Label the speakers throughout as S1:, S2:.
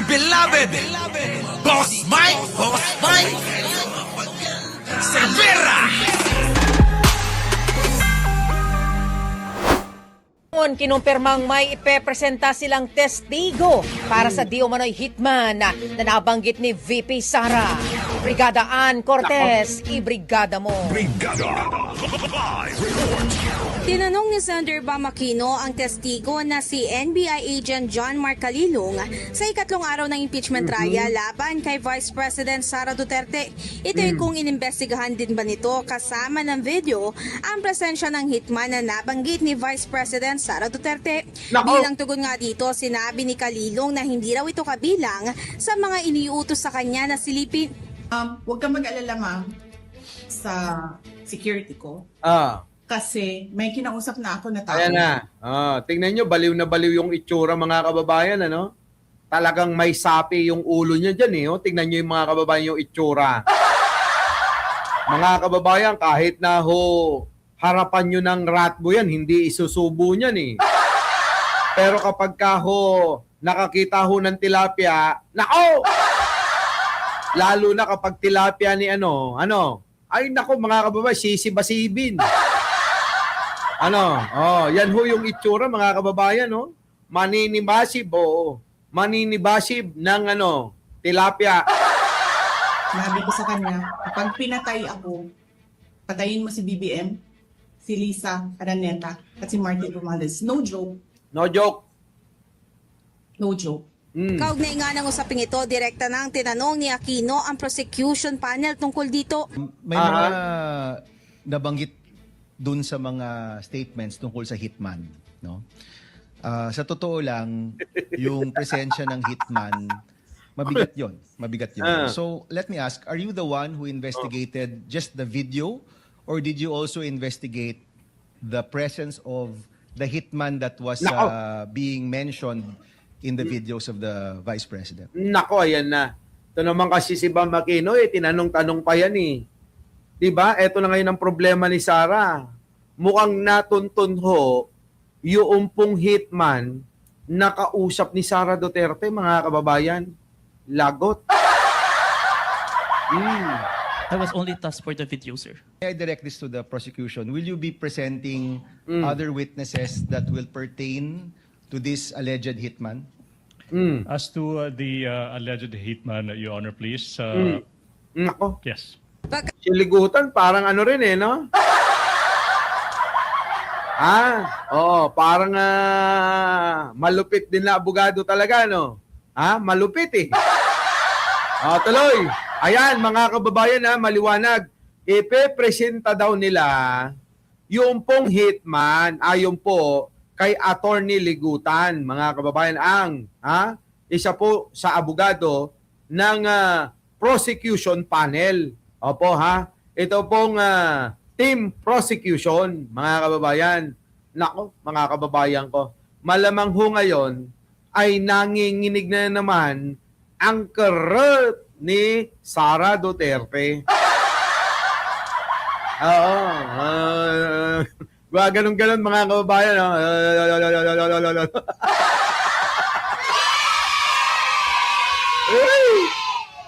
S1: beloved, Boss Mike, Severa.
S2: Kinumpirmang may ipepresenta silang testigo para sa di umano'y hitman na nabanggit ni VP Sara. Brigada Ann Cortez, ibrigada mo.
S1: Brigada. Live report.
S3: Tinanong ni Senator Bam Aquino ang testigo na si NBI agent John Mark Calilong sa ikatlong araw ng impeachment trial laban kay Vice President Sara Duterte. Ito'y kung inimbestigahan din ba nito kasama ng video ang presensya ng hitman na nabanggit ni Vice President Sara Duterte. Bilang tugon nga dito, sinabi ni Calilong na hindi raw ito kabilang sa mga iniuutos sa kanya na silipin.
S4: Huwag kang mag-alala, ma'am, sa security ko. Kasi may kinausap na ako na tao.
S5: Ayan na. Tingnan nyo, baliw na baliw yung itsura mga kababayan. Ano? Talagang may sapi yung ulo niya dyan. Eh, oh. Tingnan nyo yung mga kababayan yung itsura. Mga kababayan, kahit na harapan nyo ng ratbo yan, hindi isusubo niyan eh. Pero kapag nakakita ng tilapia, nako! Lalo na kapag tilapia ni ay nako mga kababayan, sisibasibin. Yan ho yung itsura mga kababayan, no? Maninibasib, maninibasib ng tilapia.
S4: Sabi ko sa kanya, kapag pinatay ako, patayin mo si BBM, si Lisa Araneta, at si Martin Romualdez. No joke.
S5: No joke.
S4: No joke.
S3: Kaugnay nga ng usaping ito, direkta nang tinanong ni Aquino ang prosecution panel tungkol dito.
S6: May mga nabanggit dun sa mga statements tungkol sa hitman, no? Sa totoo lang, yung presensya ng hitman, mabigat 'yon. So, let me ask, are you the one who investigated just the video or did you also investigate the presence of the hitman that was being mentioned in the videos of the Vice President?
S5: Nako, ayan na. Ito naman kasi si Bam Aquino, tinanong-tanong pa yan eh. Diba? Ito na ngayon ang problema ni Sara. Mukhang natuntun ho yung pong hitman na kausap ni Sara Duterte, mga kababayan. Lagot.
S7: I was only tasked for the video, sir.
S6: May I direct this to the prosecution? Will you be presenting other witnesses that will pertain to this alleged hitman?
S8: As to the alleged hitman, Your Honor, please.
S5: Nako.
S8: Yes.
S5: Siligutan, parang rin no? Parang malupit din na abogado talaga, no? Malupit eh. Tuloy. Ayan, mga kababayan, maliwanag. Ipe-presenta daw nila yung pong hitman, ayon po kay Attorney Ligutan, mga kababayan, isa po sa abogado ng prosecution panel. Opo, ito pong team prosecution, mga kababayan. Nako, mga kababayan ko, malamang ho ngayon ay nanginginig na naman ang kerot ni Sara Duterte. Ganun-ganun mga kababayan.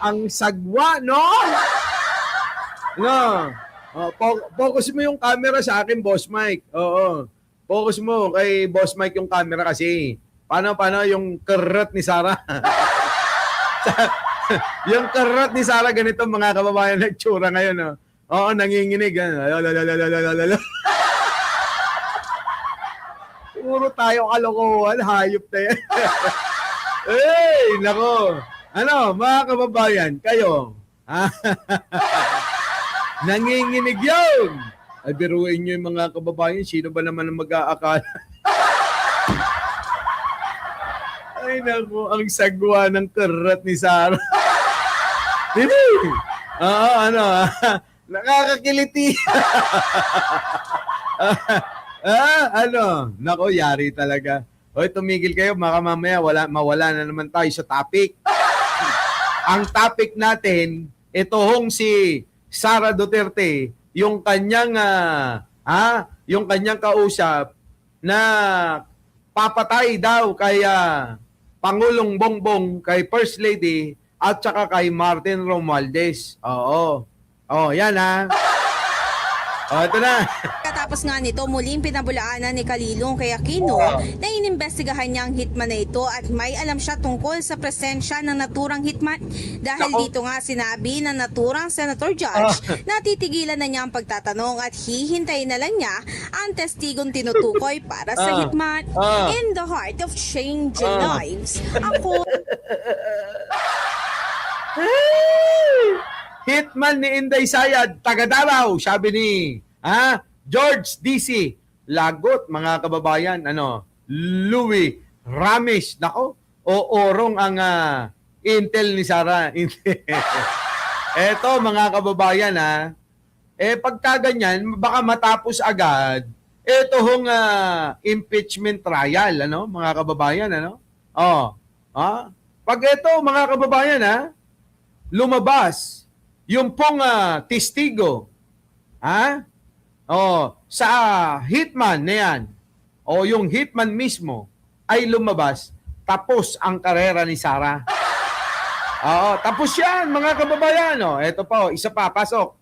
S5: Ang sagwa, no? Focus mo yung camera sa akin, Boss Mike. Focus mo kay Boss Mike yung camera kasi. Paano yung kerot ni Sara? Yung kerot ni Sara, ganito mga kababayan nagtsura ngayon, no? Nanginginig. Puro tayo kalokohan, hayop na yan. Nako. Mga kababayan, kayo. Nanginginig yun. Ay, biruin nyo yung mga kababayan. Sino ba naman ang mag-aakala? Ay, naku, ang sagwa ng kerot ni Sara. Hindi. Nakakakiliti. Nako, yari talaga. Hoy, tumigil kayo, mamaya mawala na naman tayo sa topic. Ang topic natin, ito hong si Sara Duterte, yung kanyang kausap na papatay daw kay Pangulong Bongbong, kay First Lady, at saka kay Martin Romualdez. Oo. Oh, yan ha. Oh, ito na.
S3: Katapos nga nito, muling pinabulaanan ni Kalilong kay Aquino na inimbestigahan niya ang hitman na ito at may alam siya tungkol sa presensya ng naturang hitman. Dahil
S5: Nako.
S3: dito nga sinabi ng naturang Senator Judge na titigilan na niya ang pagtatanong at hihintayin na lang niya ang testigong tinutukoy para sa hitman. In the heart of changing lives, ako
S5: Hitman ni Inday Sayad, taga Davao, sabi ni George DC. Lagot, mga kababayan, Louis Ramis. Nako, o orong ang intel ni Sara. Eto, mga kababayan, pagka ganyan, baka matapos agad, eto hong impeachment trial, mga kababayan, Pag eto, mga kababayan, lumabas, yung pong testigo, sa hitman na yan, o yung hitman mismo, ay lumabas, tapos ang karera ni Sara. Tapos yan, mga kababayan. Ito po, isa pa, pasok.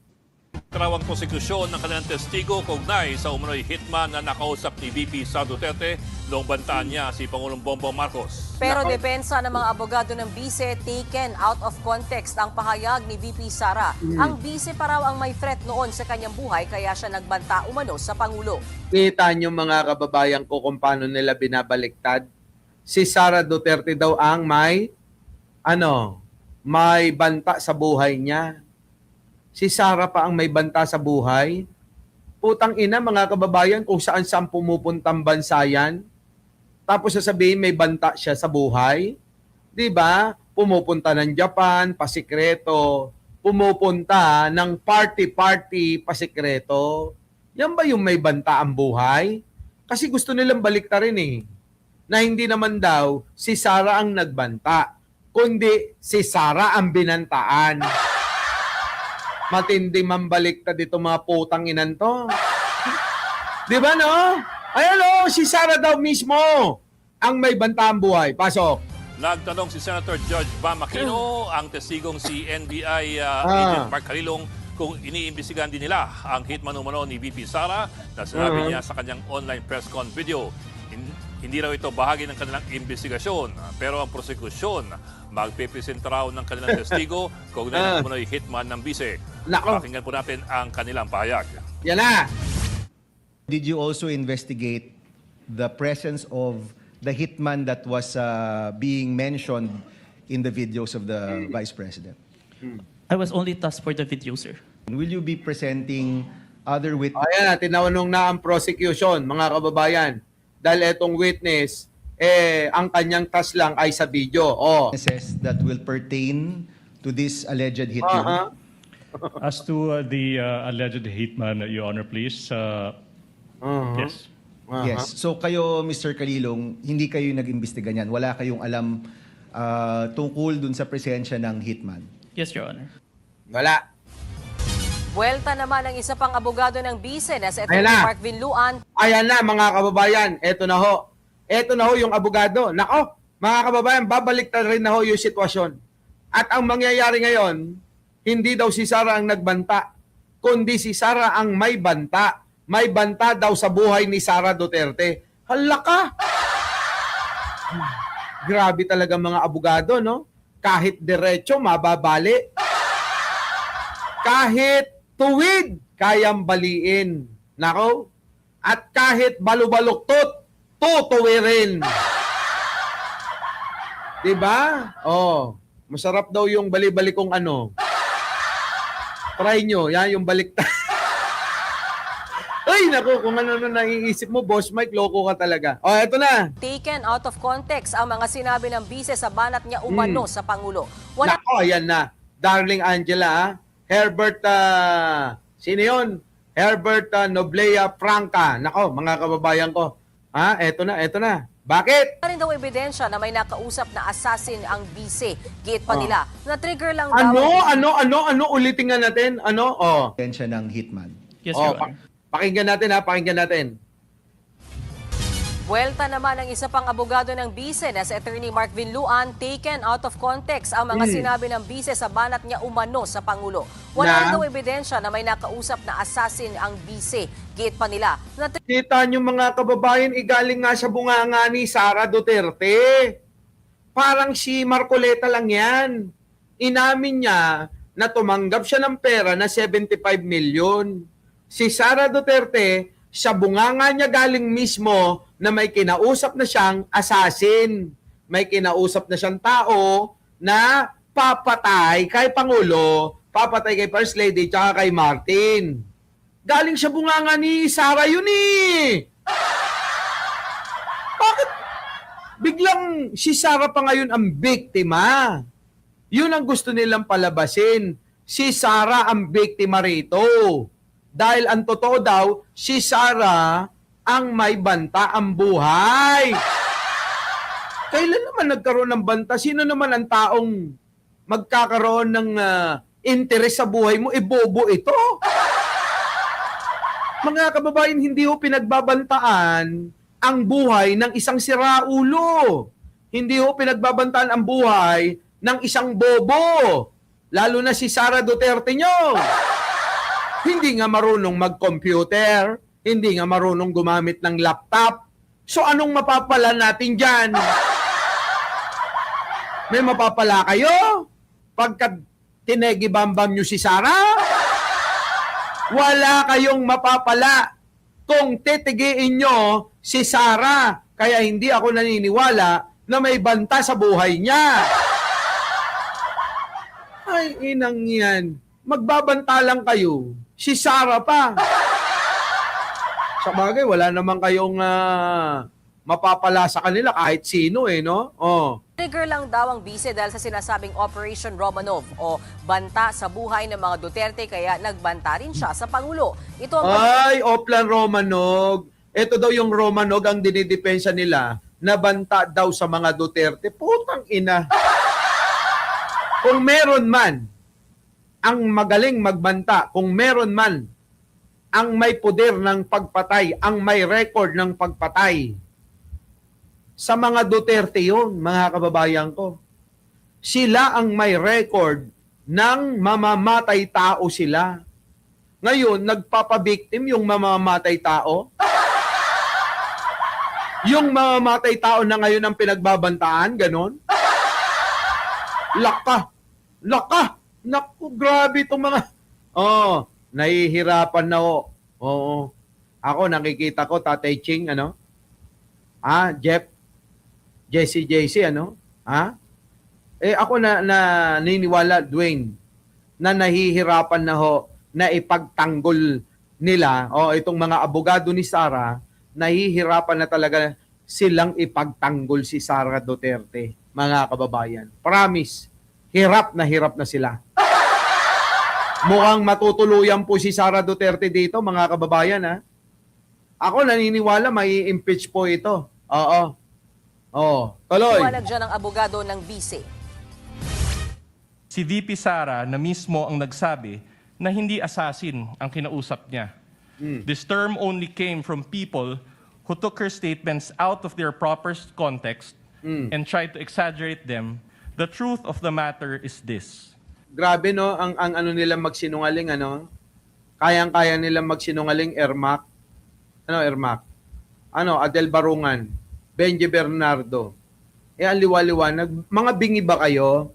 S9: Karawang prosekusyon ng kanilang testigo kaugnay sa umunoy hitman na nakausap ni VP Sara Duterte noong bantaan niya si Pangulong Bongbong Marcos.
S2: Pero depensa ng mga abogado ng bise, taken out of context ang pahayag ni VP Sara. Ang bise pa raw ang may threat noon sa kanyang buhay kaya siya nagbanta umano sa Pangulo.
S5: Kita nyo, mga kababayan ko, kung paano nila binabaliktad. Si Sara Duterte daw ang may banta sa buhay niya. Si Sara pa ang may banta sa buhay. Putang ina, mga kababayan, kung saan-saan pumupuntang bansa yan. Tapos sasabihin may banta siya sa buhay. 'Di ba? Pumupunta ng Japan, pasikreto. Pumupunta ng party-party, pasikreto. Yan ba yung may banta ang buhay? Kasi gusto nilang baliktarin na hindi naman daw si Sara ang nagbanta, kundi si Sara ang binantaan. Matindi mambaliktad dito mga putang inan to. Di ba, no? Ayan, si Sara daw mismo ang may bantaan buhay. Pasok.
S9: Nagtanong si Senator George Bam Aquino, ang testigong si NBI Agent Mark Kalilong, kung iniimbestigahan din nila ang hitman umano ni VP Sara na sinabi niya sa kanyang online press con video. Hindi raw ito bahagi ng kanilang investigasyon, pero ang prosekusyon magpipresenta raw ng kanilang testigo kung na umano'y hitman ng bise.
S5: Nako.
S9: Pakinggan po natin ang kanilang pahayag.
S5: Yan na.
S6: Did you also investigate the presence of the hitman that was being mentioned in the videos of the Vice President?
S7: I was only tasked for the video, sir.
S6: Will you be presenting other witnesses
S5: Ayan na, tinanong na ang prosecution, mga kababayan. Dahil etong witness, ang kanyang task lang ay sa video.
S6: that will pertain to this alleged hitman?
S8: As to the alleged hitman, Your Honor, please. Yes.
S6: Yes. So kayo, Mr. Kalilong, hindi kayo nag-imbestiga niyan. Wala kayong alam tungkol dun sa presensya ng hitman?
S7: Yes, Your Honor.
S5: Wala.
S2: Buwelta naman ang isa pang abogado ng bise na si
S5: Ayan na.
S2: Mark Vinluan.
S5: Ayan na, mga kababayan. Eto na ho. Eto na ho yung abogado. Nako, mga kababayan, babaliktad rin na ho yung sitwasyon. At ang mangyayari ngayon, hindi daw si Sara ang nagbanta, kundi si Sara ang may banta. May banta daw sa buhay ni Sara Duterte. Hala ka! Grabe talaga mga abogado, no? Kahit diretso, mababali. Kahit tuwid, kayang baliin. Nako? At kahit balubaluktot, tutuwirin. Diba? Masarap daw yung bali-balikong Try nyo, yan yung baliktad. Ay, naku, kung ano naiisip mo, Boss Mike, loko ka talaga. Eto na.
S2: Taken out of context ang mga sinabi ng bise sa banat niya umano sa Pangulo. Wala
S5: Nako, ayan na. Darling Angela, Herbert, sino yun? Herbert Noblea Franca. Nako, mga kababayan ko. Eto na. Bakit?
S2: rin daw ebidensya na may nakausap na assassin ang bise. Giit pa nila. Na-trigger lang daw.
S5: Ano? Ulitin nga natin.
S6: Presensya ng hitman?
S7: Yes, Your Honor.
S5: Pakinggan natin.
S2: Buwelta naman ang isa pang abogado ng bise na si Attorney Mark Vinluan, taken out of context ang mga sinabi ng bise sa banat niya umano sa Pangulo. Wala rin daw ebidensya na may nakausap na assassin ang bise. Giit pa nila na
S5: Kita nyo mga kababayan, igaling nga sa bunganga ni Sara Duterte. Parang si Marcoleta lang yan. Inamin niya na tumanggap siya ng pera na 75 million. Si Sara Duterte, sa bunganga niya galing mismo na may kinausap na siyang assassin. May kinausap na siyang tao na papatay kay Pangulo, papatay kay First Lady, tsaka kay Martin. Galing sa bunganga ni Sara yun eh. Bakit biglang si Sara pa ngayon ang biktima? Yun ang gusto nilang palabasin. Si Sara ang biktima rito. Dahil ang totoo daw, si Sara ang may banta ang buhay. Kailan naman nagkaroon ng banta? Sino naman ang taong magkakaroon ng interes sa buhay mo? Bobo ito. Mga kababayan, hindi ho pinagbabantaan ang buhay ng isang siraulo. Hindi ho pinagbabantaan ang buhay ng isang bobo. Lalo na si Sara Duterte nyo. Hindi nga marunong mag-computer, hindi nga marunong gumamit ng laptop. So anong mapapala natin dyan? May mapapala kayo? Pagka tinegi-bambam nyo si Sara? Wala kayong mapapala kung titigiin nyo si Sara. Kaya hindi ako naniniwala na may banta sa buhay niya. Ay, inang yan. Magbabanta lang kayo. Si Sara pa. Sa bagay, wala naman kayong mapapala sa kanila kahit sino eh, no? Oh.
S2: trigger lang daw ang bise dahil sa sinasabing Operation Romanov o banta sa buhay ng mga Duterte kaya nagbanta rin siya sa Pangulo. Ito ang
S5: Ay, Oplan Romanog. Ito daw yung Romanog ang dinidepensa nila na banta daw sa mga Duterte. Putang ina. Kung meron man ang magaling magbanta, kung meron man ang may poder ng pagpatay, ang may record ng pagpatay, sa mga Duterte yun, mga kababayan ko. Sila ang may record ng mamamatay tao sila. Ngayon, nagpapabiktim yung mamamatay tao. Yung mamamatay tao na ngayon ang pinagbabantaan, ganon. Laka! Laka! Naku, grabe itong mga... Oh, nahihirapan na ho. Oo. Ako, nakikita ko, Tatay Ching, ano? Jeff? JC, ano? Ako naniniwala, Dwayne, na nahihirapan na ho na ipagtanggol nila, itong mga abogado ni Sara, nahihirapan na talaga silang ipagtanggol si Sara Duterte, mga kababayan. Promise, hirap na sila. Mukhang matutuluyan po si Sara Duterte dito, mga kababayan, ha? Ako naniniwala may impeach po ito. Oo. Tuloy.
S2: Iwalag dyan ng abogado ng bise.
S10: Si VP Sara na mismo ang nagsabi na hindi assassin ang kinausap niya. This term only came from people who took her statements out of their proper context and tried to exaggerate them. The truth of the matter is this.
S5: Grabe, no? Ang ano nila magsinungaling, ano? Kayang-kaya nilang magsinungaling, Ermac. Ano, Ermac? Adel Barungan. Benji Bernardo. Ang liwa-liwanag. Mga bingi ba kayo?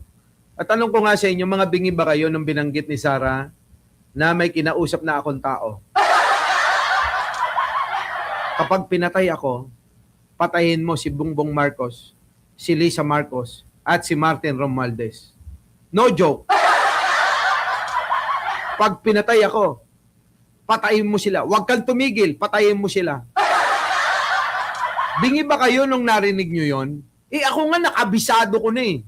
S5: At tanong ko nga sa inyo, mga bingi ba kayo nung binanggit ni Sara na may kinausap na akong tao? Kapag pinatay ako, patayin mo si Bongbong Marcos, si Lisa Marcos, at si Martin Romualdez. No joke. Pag pinatay ako, patayin mo sila. Huwag kang tumigil, patayin mo sila. Bingi ba kayo nung narinig nyo yon? Ako nga nakabisado ko na eh.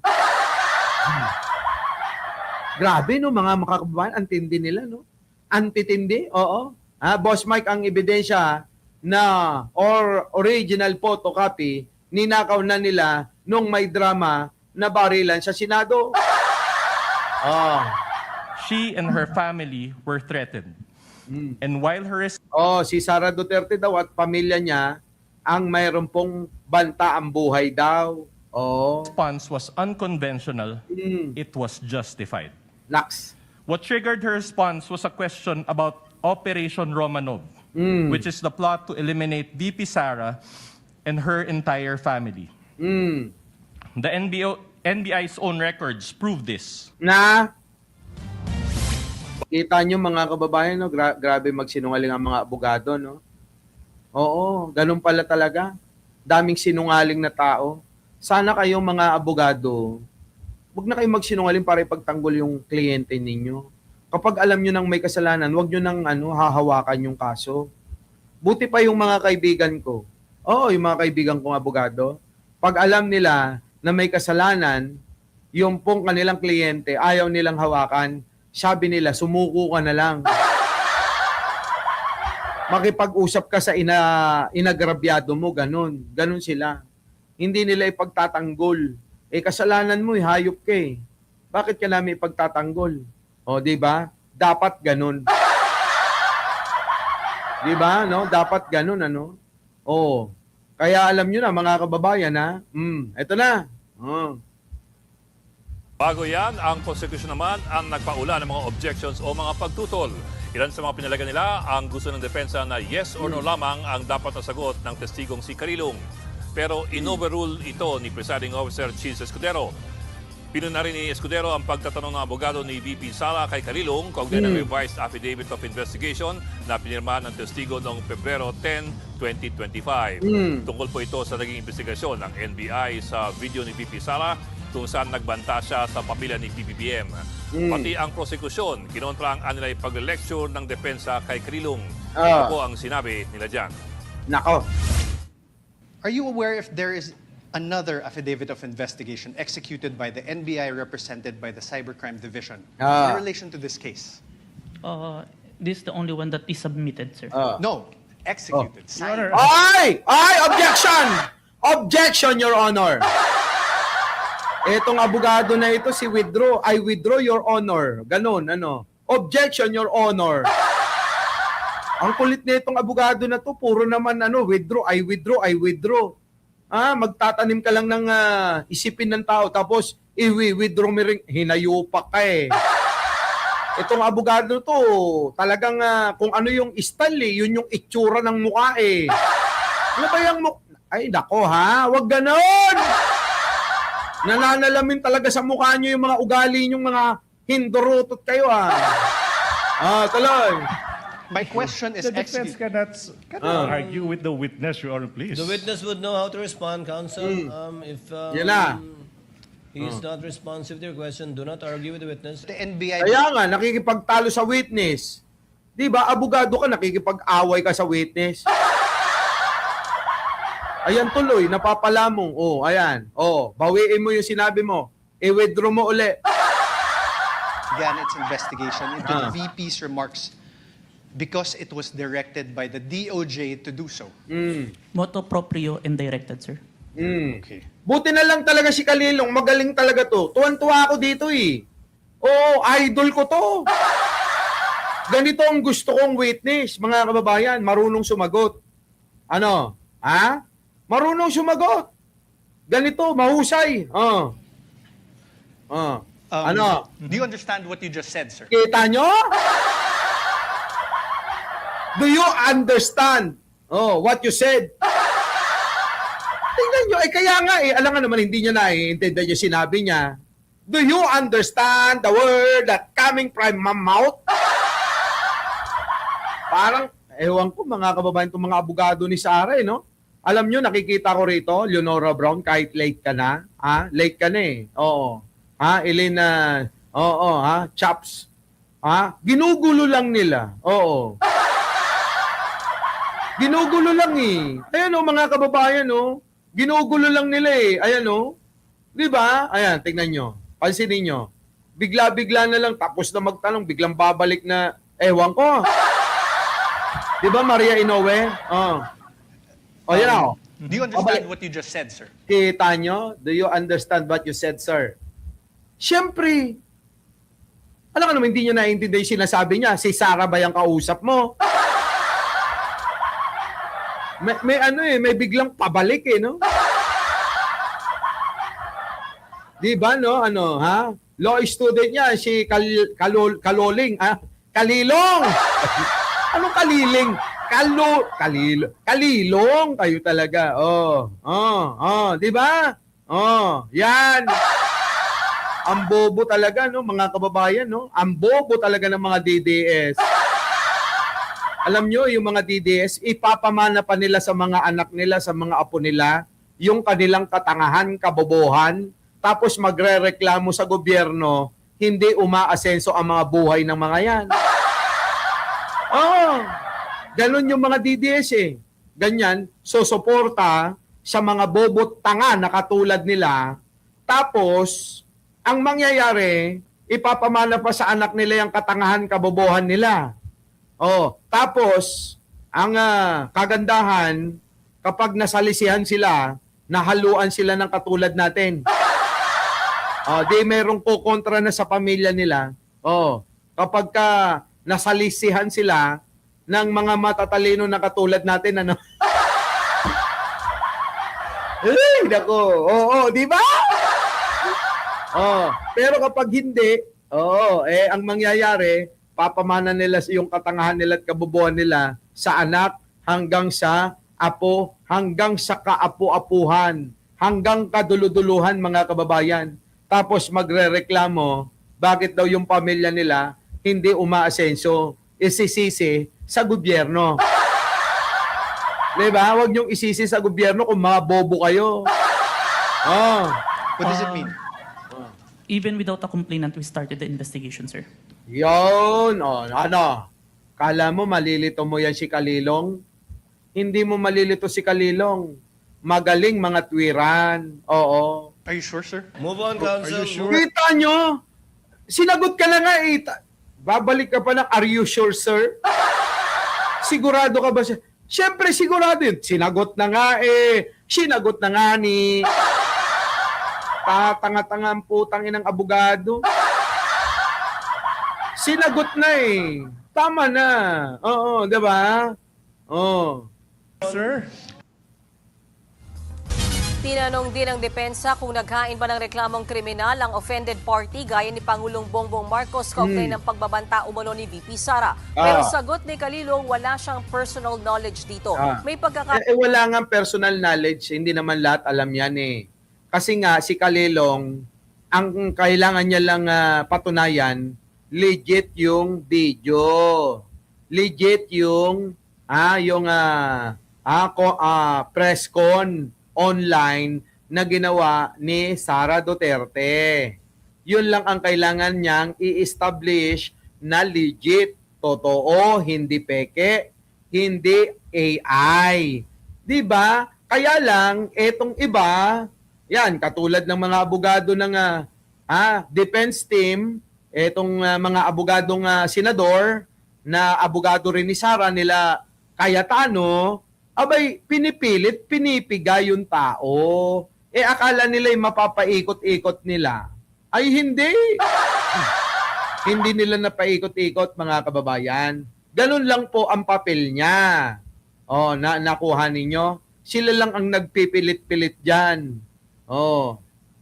S5: Grabe, no, mga makakababayan, antindi nila, no? Antitindi, oo. Boss Mike, ang ebidensya na original photocopy, ninakaw na nila nung may drama na barilan sa Senado.
S10: She and her family were threatened. And while her
S5: si Sara Duterte daw at pamilya niya ang mayroon pong banta ang buhay daw. Oh,
S10: response was unconventional,
S5: mm,
S10: it was justified.
S5: naks.
S10: What triggered her response was a question about Operation Romanov, which is the plot to eliminate VP Sara and her entire family.
S5: Mm.
S10: The NBI's own records prove this.
S5: Na kita nyo mga kababayan, no? Grabe magsinungaling ang mga abogado, no? Oo, ganun pala talaga. Daming sinungaling na tao. Sana kayong mga abogado, huwag na kayong magsinungaling para ipagtanggol yung kliyente ninyo. Kapag alam nyo nang may kasalanan, huwag nyo nang hahawakan yung kaso. Buti pa yung mga kaibigan ko. Oo, yung mga kaibigan kong abogado. Pag alam nila na may kasalanan, yung pong kanilang kliyente, ayaw nilang hawakan, sabi nila, sumuko ka na lang. Makipag-usap ka sa inagrabyado mo, ganun. Ganun sila. Hindi nila ipagtatanggol. Kasalanan mo, hayop ka eh. Bakit ka namin ipagtatanggol? O, di ba? Dapat ganun. Di ba? No? Dapat ganun, ano? O. Kaya alam nyo na, mga kababayan, ha? Eto na.
S9: Bago yan, ang prosecution naman ang nagpaula ng mga objections o mga pagtutol. Ilan sa mga pinalagan nila ang gusto ng depensa na yes or no lamang ang dapat na sagot ng testigong si Carilong. Pero in-overrule ito ni Presiding Officer Chis Escudero. Pinuna rin ni Escudero ang pagtatanong ng abogado ni VP Sara kay Carilong kaugnay ng revised affidavit of investigation na pinirmahan ng testigo noong Pebrero 10, 2025. Tungkol po ito sa naging investigasyon ng NBI sa video ni VP Sara kung saan nagbanta siya sa pamilya ni PBBM. Pati ang prosekusyon, kinontra ang anilay pag-lecture ng depensa kay Carilong. Ito po ang sinabi nila dyan.
S5: Nako.
S11: Are you aware if there is another affidavit of investigation executed by the NBI represented by the Cybercrime Division in relation to this case?
S7: This is the only one that is submitted, sir.
S11: No, executed. Signed.
S5: Ay! Objection! Objection, Your Honor! Etong abogado na ito, si withdraw. I withdraw, Your Honor. Ganon, ano. Objection, Your Honor. Ang kulit na itong abogado na to, puro naman, withdraw, I withdraw, I withdraw. Magtatanim ka lang ng isipin ng tao, tapos, i-withdraw mo rin, hinayupak ka eh. Itong abogado to, talagang kung ano yung style eh, yun yung itsura ng mukha eh. Ano ba yung mukha? Ay, nako ha, wag ganon! Nananalamin talaga sa mukha nyo yung mga ugali nyong mga hindurutot kayo tuloy.
S11: My question is
S8: The defense
S11: executed.
S8: cannot argue with the witness, Your Honor, please.
S12: The witness would know how to respond, counsel. If
S5: Yan na.
S12: he is not responsive to your question, do not argue with the witness.
S11: The NBI.
S5: Kaya nga, nakikipagtalo sa witness. Di ba, abogado ka, nakikipag-away ka sa witness. Ayan tuloy, napapala mo. Ayan. Bawiin mo yung sinabi mo. I-withdraw mo uli.
S11: Began its investigation into the VP's remarks because it was directed by the DOJ to do so.
S7: Motu proprio and directed, sir.
S11: Okay.
S5: Buti na lang talaga si Kalilong, magaling talaga to. Tuwan-tuwa ako dito eh. Oo, idol ko to. Ganito ang gusto kong witness, mga kababayan, marunong sumagot. Ano? Marunong sumagot. Ganito, mahusay. Ano?
S11: Do you understand what you just said, sir?
S5: Kita nyo? Do you understand what you said? Tingnan nyo, kaya nga alam nga naman hindi nyo naiintindihan yung sinabi niya. Do you understand the word that coming from my mouth? Parang, ewan ko mga kababayan itong mga abogado ni Sara, no? Alam nyo, nakikita ko rito, Leonora Brown, kahit late ka na, late ka na eh. Oo. Elena, Chaps. Ginugulo lang nila. Oo. Ginugulo lang eh. Ayan mga kababayan ginugulo lang nila eh. Ayan Di ba? Ayan, tingnan nyo. Pansinin nyo. Bigla-bigla na lang, tapos na magtanong, biglang babalik na, ewan ko. Di ba, Maria Inoue? Yan
S11: Do you understand what you just said, sir?
S5: Kita nyo? Do you understand what you said, sir? Siyempre, alam ka naman, hindi nyo naiintindihan yung sinasabi niya. Si Sara ba yung kausap mo? May ano may biglang pabalik no? Di ba, no? Ano, ha? Law student niya, si Kaloling, Kalilong! Anong Kaliling? Kalilong kayo talaga. Di ba? Yan. Ang bobo talaga, no, mga kababayan, no? Ang bobo talaga ng mga DDS. Alam nyo, yung mga DDS, ipapamana pa nila sa mga anak nila, sa mga apo nila, yung kanilang katangahan, kabobohan, tapos magrereklamo sa gobyerno, hindi umaasenso ang mga buhay ng mga yan. Ganun yung mga DDS Ganyan, susuporta sa mga bobot tanga na katulad nila, tapos, ang mangyayari, ipapamana pa sa anak nila yung katangahan, kabobohan nila. Tapos, ang kagandahan, kapag nasalisihan sila, nahaluan sila ng katulad natin. Di merong kukontra na sa pamilya nila. Kapag nasalisihan sila ng mga matatalino na katulad natin, ano? Nako. Di ba? Pero kapag hindi, ang mangyayari, papamana nila yung katangahan nila at kabubuhan nila sa anak hanggang sa apo, hanggang sa kaapu-apuhan, hanggang kaduluduluhan, mga kababayan. Tapos magrereklamo, bakit daw yung pamilya nila hindi umaasenso, isisisi sa gobyerno. Diba? Huwag niyong isisi sa gobyerno kung mga bobo kayo.
S11: What does it mean?
S7: Even without a complainant, we started the investigation, sir.
S5: Yun. Kala mo malilito mo yan si Kalilong? Hindi mo malilito si Kalilong. Magaling mga twiran. Oo.
S11: Are you sure, sir?
S12: Move on, Council.
S5: Kita nyo? Sinagot ka na nga babalik ka pa ng, are you sure, sir? Sigurado ka ba siya? Siyempre sigurado yun. Sinagot na nga Sinagot na nga ni tatanga-tanga ang putang inang abogado. Sinagot na Tama na. Oo, di ba?
S12: Sir?
S2: Tinanong din ng depensa kung naghain ba ng reklamong kriminal ang offended party gaya ni Pangulong Bongbong Marcos kaugnay ng pagbabanta umano ni VP Sara. Pero sagot ni Kalilong, wala siyang personal knowledge dito. May
S5: wala nga personal knowledge. Hindi naman lahat alam yan Kasi nga si Kalilong, ang kailangan niya lang patunayan, legit yung video. Legit yung press con online na ginawa ni Sara Duterte. Yun lang ang kailangan niyang i-establish na legit, totoo, hindi peke, hindi AI. 'Di ba? Kaya lang etong iba, yan katulad ng mga abogado ng defense team, etong mga abogadong senador na abogado rin ni Sara nila Cayetano, abay, pinipilit, pinipiga yung tao. Akala nila'y mapapaikot-ikot nila. Ay, hindi. Hindi nila napaikot-ikot, mga kababayan. Ganun lang po ang papel niya. Nakuha ninyo. Sila lang ang nagpipilit-pilit dyan.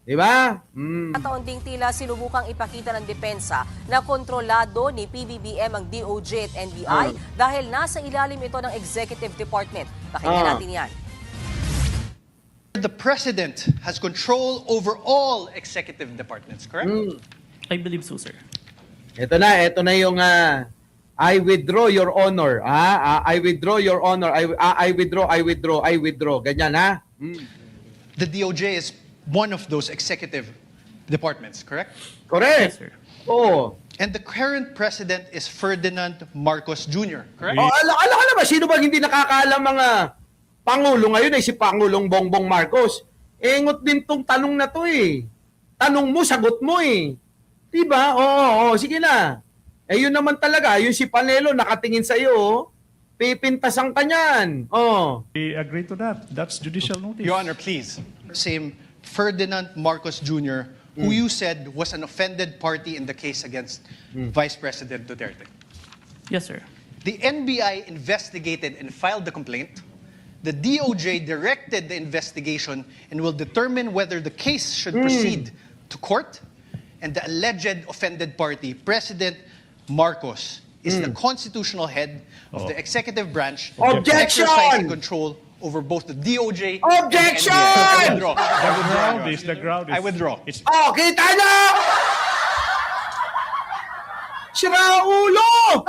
S5: Di ba?
S2: Taon ding tila sinubukang ipakita ng depensa na kontrolado ni PBBM ang DOJ at NBI dahil nasa ilalim ito ng Executive Department. Pakinggan natin yan.
S11: The President has control over all executive departments, correct?
S7: I believe so, sir.
S5: Ito na yung I withdraw your honor. I withdraw your honor. I withdraw. Ganyan, ha?
S11: The DOJ is one of those executive departments, correct?
S5: Correct.
S7: Yes, sir.
S11: And the current president is Ferdinand Marcos Jr., correct?
S5: Alam ka ba, sino ba hindi nakakaalam mga Pangulo ngayon si Pangulong Bongbong Marcos? Engot din tong tanong na to Tanong mo, sagot mo Diba? Oo, sige na. Yun naman talaga, yung si Panelo nakatingin sa iyo, pipintasan ka niyan.
S8: We agree to that. That's judicial notice.
S11: Your Honor, please. Same Ferdinand Marcos Jr., who you said was an offended party in the case against Vice President Duterte.
S7: Yes, sir.
S11: The NBI investigated and filed the complaint, the DOJ directed the investigation and will determine whether the case should proceed to court, and the alleged offended party, President Marcos, is the constitutional head of the executive branch,
S5: Objection!
S11: exercising control over both the DOJ
S5: Objection!
S11: and the NBI.
S8: The ground is...
S11: I withdraw.
S8: It's,
S5: Oh, kita nyo! Sira ulo!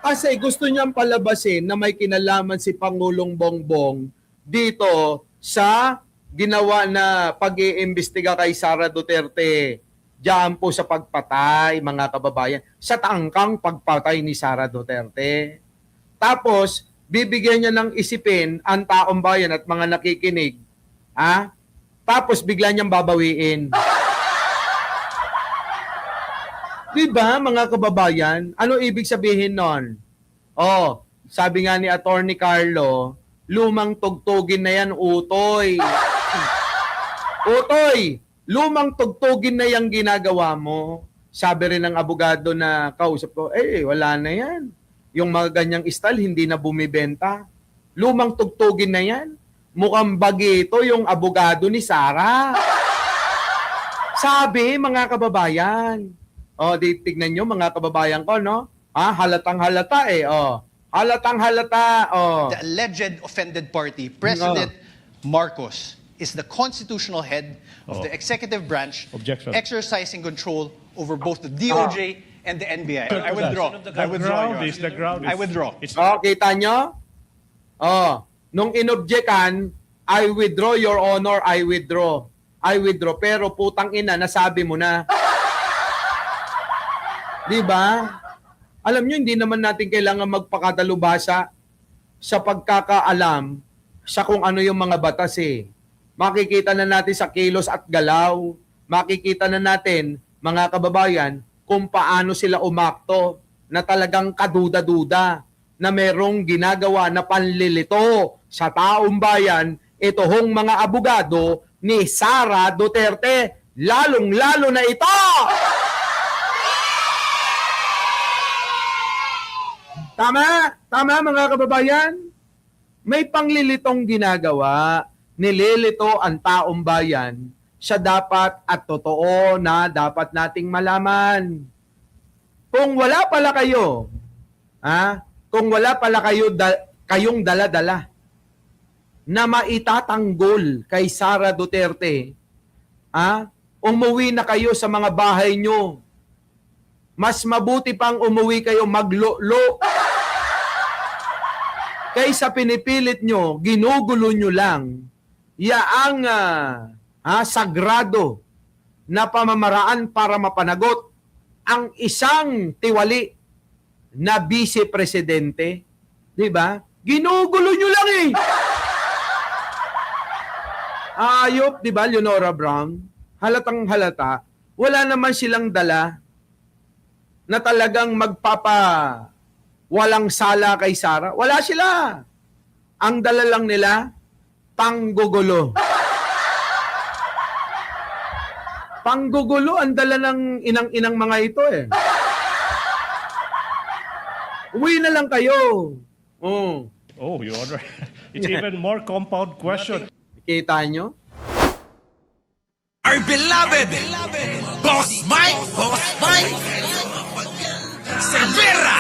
S5: Kasi gusto niyang palabasin na may kinalaman si Pangulong Bongbong dito sa ginawa na pag-iimbestiga kay Sara Duterte. Diyan po sa pagpatay, mga kababayan. Sa tangkang pagpatay ni Sara Duterte. Tapos, bibigyan niya ng isipin ang taong bayan at mga nakikinig. Ha? Tapos, bigla niyang babawiin. Diba, mga kababayan? Ano ibig sabihin nun? Oh, sabi nga ni Attorney Carlo, lumang tugtugin na yan, utoy. Utoy, lumang tugtugin na yung ginagawa mo. Sabi rin ng abogado na kausap ko, wala na yan. Yung mga ganyang style, hindi na bumibenta. Lumang tugtugin na yan. Mukhang bagito yung abogado ni Sara. Sabi, mga kababayan. Oh, tignan nyo, mga kababayan ko, no? Halatang halata eh. Oh. Halatang halata. Oh.
S11: The alleged offended party, President Marcos, is the constitutional head of the executive branch,
S8: Objection.
S11: exercising control over both the DOJ and the NBI. I withdraw. I withdraw. Your Honor.
S8: the ground is...
S11: I withdraw.
S8: It's,
S5: Oh, kita nyo? Oh, nung inobjekan, I withdraw, Your Honor, I withdraw. I withdraw. Pero putang ina, nasabi mo na. Diba? Alam nyo, hindi naman natin kailangan magpakadalubhasa sa pagkakaalam sa kung ano yung mga batas eh. Makikita na natin sa kilos at galaw. Makikita na natin, mga kababayan, kung paano sila umakto na talagang kaduda-duda na merong ginagawa na panlilito sa taong bayan, ito hong mga abogado ni Sara Duterte. Lalong-lalo na ito! Tama? Tama, mga kababayan? May panglilitong ginagawa, nililito ang taong bayan sa dapat at totoo na dapat nating malaman. Kung wala pala kayo, kung wala pala kayong dala-dala na maitatanggol kay Sara Duterte, umuwi na kayo sa mga bahay nyo. Mas mabuti pang umuwi kayo maglo-lo. Kaysa pinipilit nyo, ginugulo nyo lang yaang sagrado na pamamaraan para mapanagot ang isang tiwali na vice-presidente. Diba? Ginugulo nyo lang eh. Ayop, diba, Leonora Brown? Halatang halata. Wala naman silang dala na talagang walang sala kay Sara. Wala sila. Ang dala lang nila, panggugulo. Panggugulo ang dala ng inang-inang mga ito eh. Uwi na lang kayo.
S8: Oh, Your Honor. It's even more compound question.
S5: Kita nyo?
S1: Our beloved Boss Mike Severa.